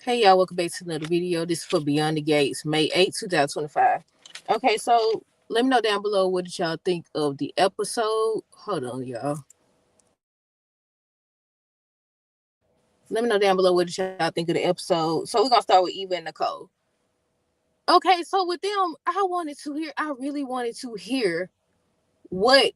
Hey y'all, welcome back to another video. This is for Beyond the Gates, May 8th, 2025. Okay, so let me know down below what did y'all think of the episode. Hold on, y'all. Let me know down below what did y'all think of the episode. So we're gonna start with Eva and Nicole. Okay, so with them, I really wanted to hear what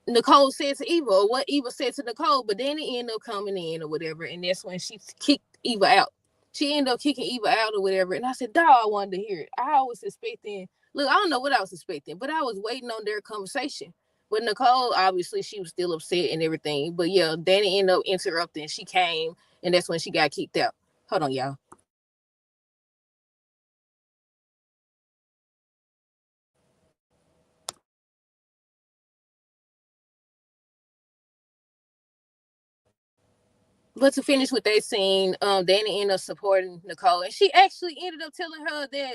Nicole said to Eva or what Eva said to Nicole, but then it ended up coming in or whatever, and that's when she kicked Eva out. She ended up kicking Eva out or whatever, and I said, "Dog, I wanted to hear it." I was expecting. Look, I don't know what I was expecting, but I was waiting on their conversation. With Nicole, obviously, she was still upset and everything, but yeah, Danny ended up interrupting. She came, and that's when she got kicked out. Hold on, y'all. But to finish with that scene, Danny ended up supporting Nicole, and she actually ended up telling her that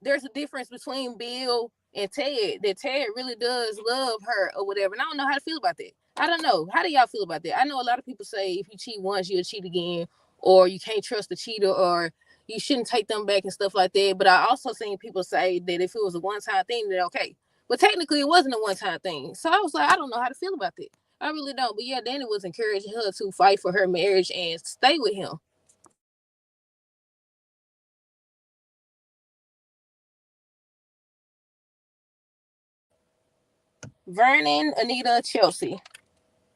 there's a difference between Bill and Ted. That Ted really does love her or whatever, and I don't know how to feel about that. I don't know. How do y'all feel about that? I know a lot of people say if you cheat once, you'll cheat again, or you can't trust the cheater, or you shouldn't take them back and stuff like that. But I also seen people say that if it was a one-time thing, then okay. But technically, it wasn't a one-time thing. So I was like, I don't know how to feel about that. I really don't. But yeah, Danny was encouraging her to fight for her marriage and stay with him. Vernon, Anita, Chelsea.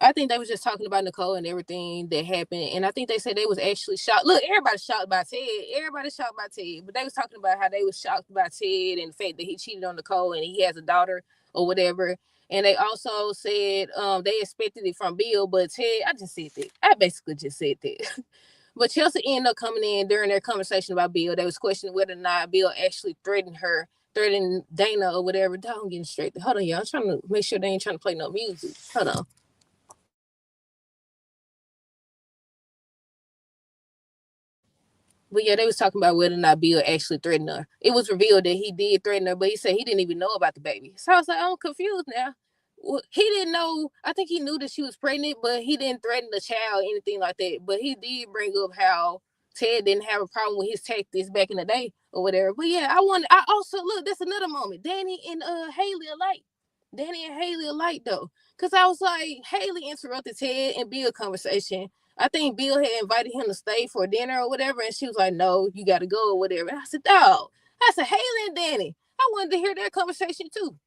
I think they was just talking about Nicole and everything that happened, and I think they said they was actually shocked. Look, everybody's shocked by Ted. Everybody's shocked by Ted, but they was talking about how they was shocked by Ted and the fact that he cheated on Nicole and he has a daughter or whatever. And they also said they expected it from Bill, but Ted, I just said that. I basically just said that. But Chelsea ended up coming in during their conversation about Bill. They was questioning whether or not Bill actually threatened Dana or whatever. I'm getting straight. Hold on, y'all. I'm trying to make sure they ain't trying to play no music. Hold on. But yeah, they was talking about whether or not Bill actually threatened her. It was revealed that he did threaten her, but he said he didn't even know about the baby. So I was like, I'm confused now. Well, he didn't know. I think he knew that she was pregnant, but he didn't threaten the child, anything like that. But he did bring up how Ted didn't have a problem with his tactics back in the day or whatever. But yeah, I also look, that's another moment. Danny and Haley alike. Danny and Haley alike though. Cause I was like, Haley interrupted Ted and Bill conversation. I think Bill had invited him to stay for dinner or whatever, and she was like, "No, you got to go or whatever." And I said, "Dog," I said, "Haley and Danny." I wanted to hear their conversation too.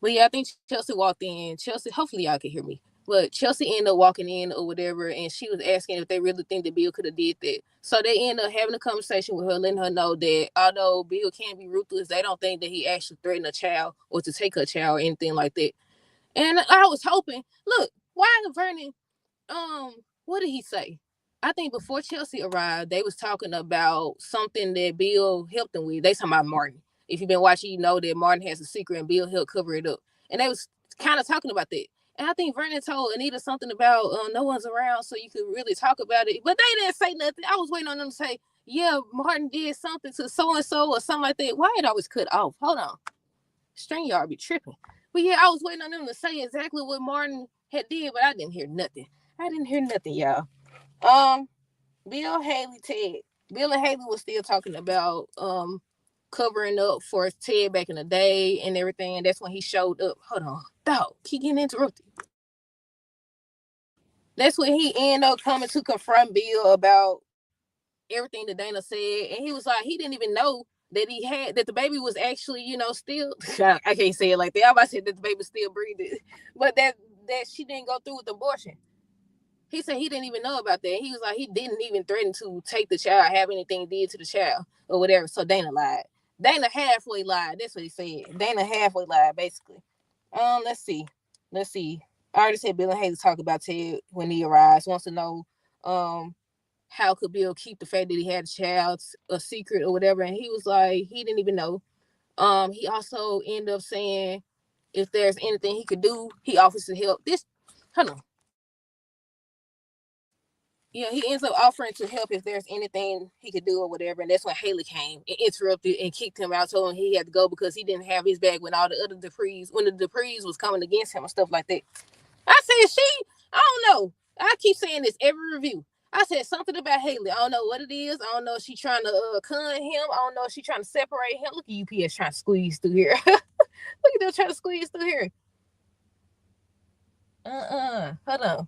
But yeah, I think Chelsea walked in. Chelsea, hopefully y'all can hear me. But Chelsea ended up walking in or whatever, and she was asking if they really think that Bill could have did that. So they ended up having a conversation with her, letting her know that although Bill can be ruthless, they don't think that he actually threatened a child or to take her child or anything like that. And I was hoping, look, why Vernon what did he say? I think before Chelsea arrived, they was talking about something that Bill helped them with. They talking about Martin. If you've been watching, you know that Martin has a secret and Bill helped cover it up. And they was kind of talking about that. And I think Vernon told Anita something about no one's around, so you could really talk about it. But they didn't say nothing. I was waiting on them to say, yeah, Martin did something to so and so or something like that. Why it always cut off? Hold on. StreamYard be tripping. But yeah, I was waiting on them to say exactly what Martin had did, but I didn't hear nothing. I didn't hear nothing, y'all. Um, Bill, Haley, Ted. Bill and Haley was still talking about covering up for Ted back in the day and everything. And that's when he showed up. Hold on. Dog, keep getting interrupted. That's when he ended up coming to confront Bill about everything that Dana said. And he was like, he didn't even know that the baby was actually, still I can't say it like that. I about to say that the baby still breathing, but that she didn't go through with abortion. He said he didn't even know about that. He was like, he didn't even threaten to take the child, have anything did to the child or whatever. So Dana lied. Dana halfway lied. That's what he said. Dana halfway lied, basically. Let's see. Let's see. I already said Bill and Haley talk about Ted when he arrives. Wants to know how could Bill keep the fact that he had a child a secret or whatever. And he was like, he didn't even know. He also ended up saying if there's anything he could do, he offers to help. Hold on. Yeah, he ends up offering to help if there's anything he could do or whatever. And that's when Haley came and interrupted and kicked him out, told him he had to go because he didn't have his back when all the other Duprees, when the Duprees was coming against him and stuff like that. I said, I don't know. I keep saying this every review. I said something about Haley. I don't know what it is. I don't know if she's trying to con him. I don't know if she's trying to separate him. Look at UPS trying to squeeze through here. Look at them trying to squeeze through here. Hold on.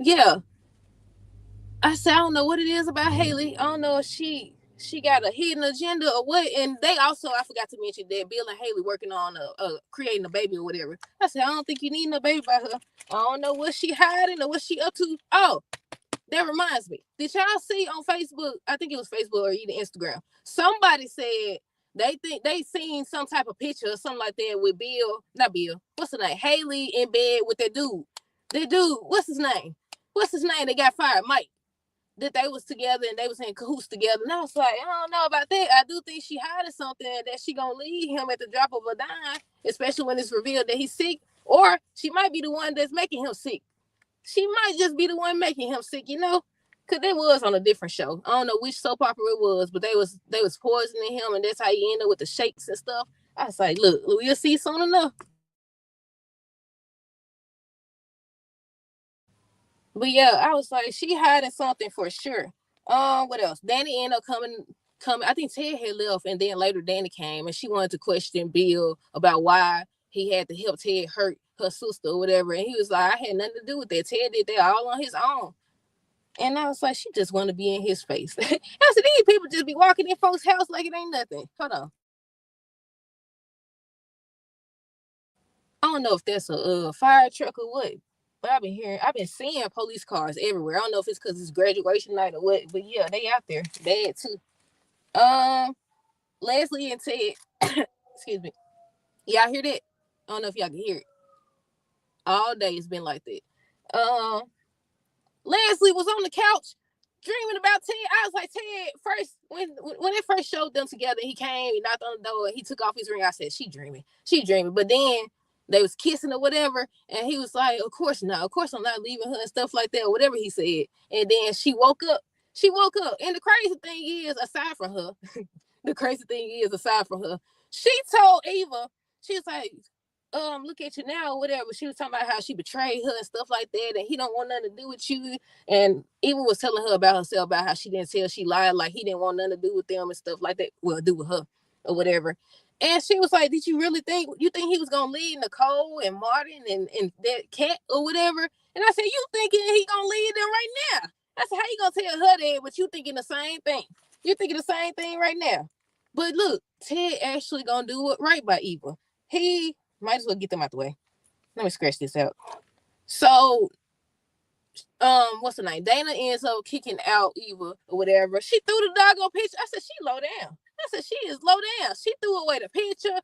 Yeah. I said, I don't know what it is about Haley. I don't know if she got a hidden agenda or what. And they also, I forgot to mention that Bill and Haley working on creating a baby or whatever. I said, I don't think you need no baby by her. I don't know what she hiding or what she up to. Oh, that reminds me. Did y'all see on Facebook? I think it was Facebook or even Instagram. Somebody said they think they seen some type of picture or something like that with Bill, not Bill. What's the name? Haley in bed with that dude. That dude, what's his name? What's his name? They got fired, Mike. That they was together and they was in cahoots together. And I was like, I don't know about that. I do think she hiding something that she gonna leave him at the drop of a dime, especially when it's revealed that he's sick. Or she might be the one that's making him sick. She might just be the one making him sick, you know? Cause they was on a different show. I don't know which soap opera it was, but they was poisoning him, and that's how he ended up with the shakes and stuff. I was like, look, we'll see soon enough. But yeah, I was like, she hiding something for sure. What else? Danny ended up coming. I think Ted had left, and then later Danny came, and she wanted to question Bill about why he had to help Ted hurt her sister or whatever. And he was like, I had nothing to do with that. Ted did that all on his own. And I was like, she just want to be in his face. I said, these people just be walking in folks' house like it ain't nothing. Hold on. I don't know if that's a fire truck or what, but I've been seeing police cars everywhere. I don't know if it's because it's graduation night or what, but yeah, they out there. Bad too. Um, Leslie and Ted, excuse me. Y'all hear that? I don't know if y'all can hear it. All day it's been like that. Um, Leslie was on the couch dreaming about Ted. I was like, Ted, first when they first showed them together, he came, he knocked on the door, he took off his ring. I said, she dreaming. She dreaming. But then they was kissing or whatever, and he was like, of course not. Of course I'm not leaving her and stuff like that, or whatever he said. And then she woke up. She woke up. And the crazy thing is, aside from her, she told Eva, she was like, look at you now, or whatever. She was talking about how she betrayed her and stuff like that, and he don't want nothing to do with you. And Eva was telling her about herself, about how she didn't tell, she lied, like he didn't want nothing to do with them and stuff like that. Well, do with her or whatever. And she was like, did you really think he was gonna leave Nicole and Martin and that cat or whatever? And I said, you thinking he gonna leave them right now? I said, how you gonna tell her that, but you thinking the same thing? You're thinking the same thing right now. But look, Ted actually gonna do it right by Eva. He might as well get them out the way. Let me scratch this out. So, what's the name? Dana ends up kicking out Eva or whatever. She threw the doggone picture. I said, she low down. I said, she is low down. She threw away the picture.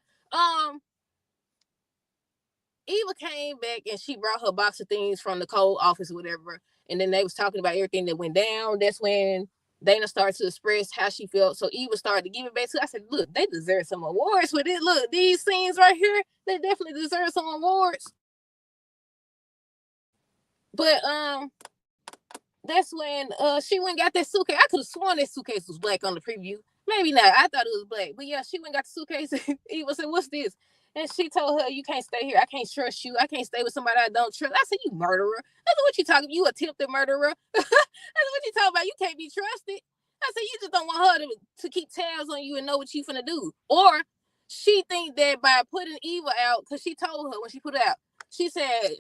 Eva came back and she brought her box of things from the cold office or whatever. And then they was talking about everything that went down. That's when Dana started to express how she felt. So Eva started to give it back to her. I said, look, they deserve some awards for it. Look, these scenes right here, they definitely deserve some awards. But that's when she went and got that suitcase. I could have sworn that suitcase was black on the preview. Maybe not. I thought it was black. But yeah, she went and got the suitcase. Eva said, what's this? And she told her, you can't stay here. I can't trust you. I can't stay with somebody I don't trust. I said, you murderer. That's what you talking about. You attempted murderer. That's what you talking about. You can't be trusted. I said, you just don't want her to keep tabs on you and know what you finna do. Or she think that by putting Eva out, because she told her when she put it out, she said,